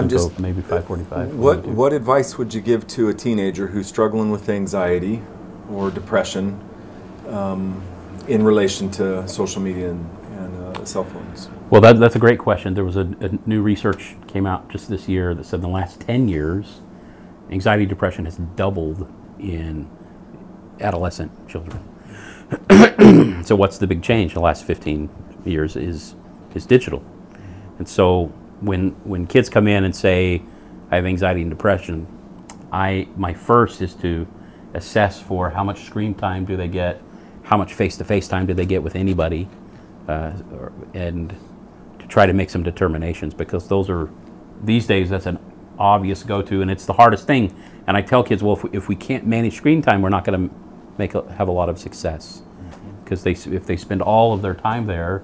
until maybe 5:45. What advice would you give to a teenager who's struggling with anxiety or depression in relation to social media and cell phones? Well, that's a great question. There was a new research came out just this year that said in the last 10 years, anxiety depression has doubled in adolescent children. So what's the big change in the last 15 years is digital. And so when kids come in and say, I have anxiety and depression, my first is to assess for how much screen time do they get, how much face-to-face time do they get with anybody, and to try to make some determinations, because those are, these days, that's an obvious go-to, and it's the hardest thing. And I tell kids, well, if we can't manage screen time, we're not going to have a lot of success, because if they spend all of their time there,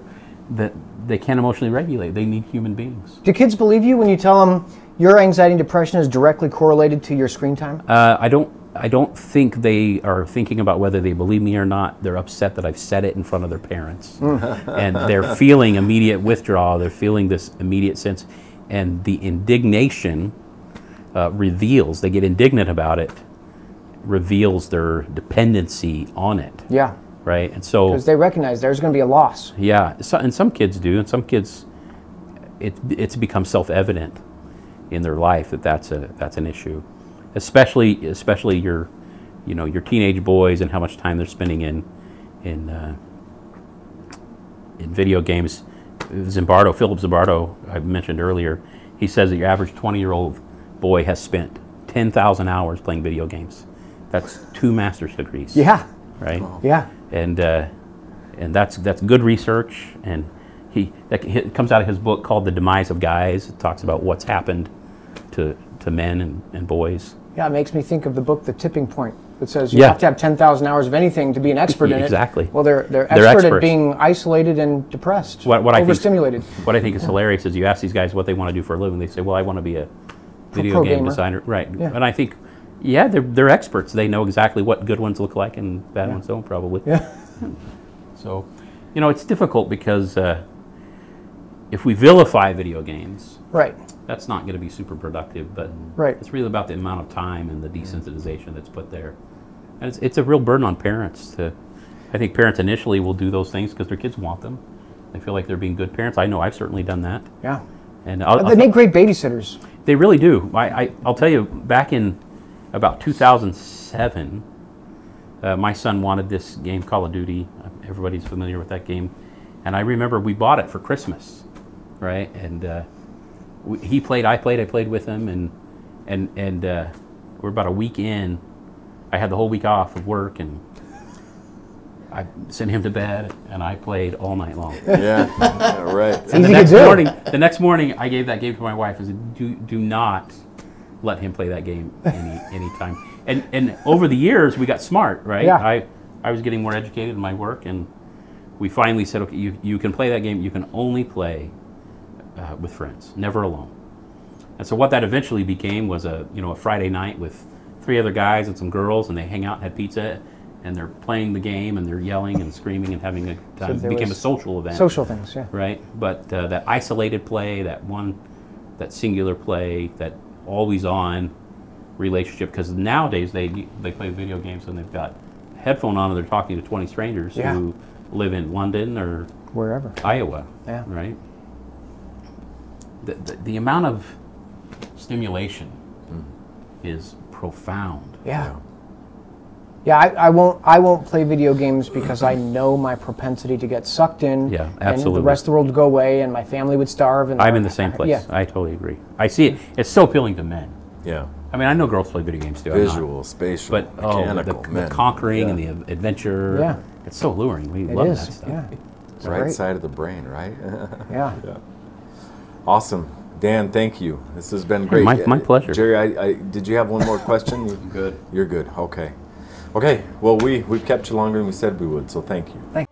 that they can't emotionally regulate. They need human beings. Do kids believe you when you tell them your anxiety and depression is directly correlated to your screen time? I don't think they are thinking about whether they believe me or not. They're upset that I've said it in front of their parents. And they're feeling immediate withdrawal. They're feeling this immediate sense. And the indignation reveals, they get indignant about it, reveals their dependency on it. Yeah. Right? And so, because they recognize there's going to be a loss. Yeah. And some kids do. And some kids, it's become self-evident in their life that that's an issue. Especially your teenage boys and how much time they're spending in video games. Philip Zimbardo, I mentioned earlier, he says that your average 20-year-old boy has spent 10,000 hours playing video games. That's 2 master's degrees. Yeah. Right. Yeah. And that's good research, and it comes out of his book called The Demise of Guys. It talks about what's happened to men and boys. Yeah, it makes me think of the book The Tipping Point. It says you have to have 10,000 hours of anything to be an expert in it. Exactly. Well, they're expert at being isolated and depressed, overstimulated. What I think is hilarious is you ask these guys what they want to do for a living. They say, well, I want to be a video game designer. Right. Yeah. And I think, they're experts. They know exactly what good ones look like and bad ones don't, probably. Yeah. So, it's difficult because if we vilify video games, right, that's not going to be super productive, but it's really about the amount of time and the desensitization that's put there. And it's a real burden on parents. I think parents initially will do those things because their kids want them. They feel like they're being good parents. I know I've certainly done that. Yeah. And they make great babysitters. They really do. I'll tell you, back in about 2007, my son wanted this game, Call of Duty. Everybody's familiar with that game. And I remember we bought it for Christmas, right? And he played, I played with him, and we're about a week in. I had the whole week off of work, and I sent him to bed, and I played all night long. Yeah, right. And the next morning, I gave that game to my wife. I said, do not let him play that game any time. And over the years, we got smart, right? Yeah. I was getting more educated in my work, and we finally said, okay, you can play that game. You can only play with friends, never alone. And so what that eventually became was a Friday night with 3 other guys and some girls, and they hang out and have pizza, and they're playing the game, and they're yelling and screaming and having a time. So it became a social event. Social things, yeah. Right? But that isolated play, that singular play, that always-on relationship, because nowadays they play video games and they've got a headphone on and they're talking to 20 strangers who live in London or wherever, Iowa, yeah. Right? The amount of stimulation is profound. Yeah. Yeah, I won't play video games because I know my propensity to get sucked in. Yeah, absolutely. And the rest of the world would go away, and my family would starve. And I'm in the same place. Yeah. I totally agree. I see it. It's so appealing to men. Yeah. I mean, I know girls play video games too. Visual, spatial, but mechanical, the conquering and the adventure. Yeah. It's so alluring. We love that stuff. Yeah. It's right side of the brain, right? Yeah. Awesome. Dan, thank you. This has been great. My pleasure. Jerry, did you have one more question? Good. You're good. Okay. Okay. Well, we've kept you longer than we said we would, so thank you. Thanks.